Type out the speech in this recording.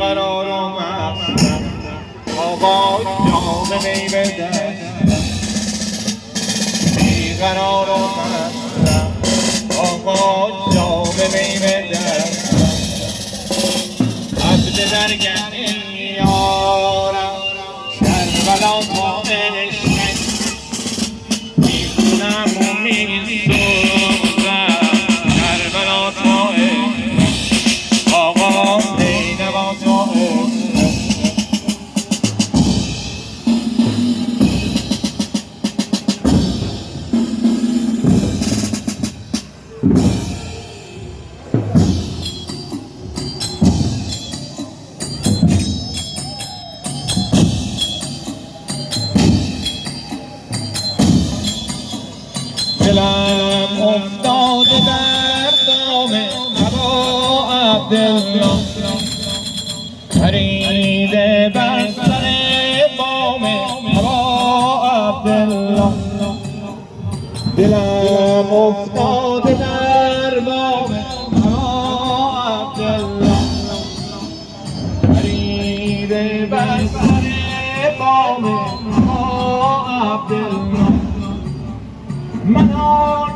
بیقرارم هستم آقا جام می به دست بیقرارم هستم آقا جام می به دست عبد درگه یارم کربلا تا عشق میخونم و میسوزم کربلا تا عشق آقا زینبا تا عشق دلم افتاده در دام ابا عبدالله پریده بر سر بام ابا عبدالله دلم افتاده در بام ابا عبدالله پریده بر سر بام ابا عبدالله من آن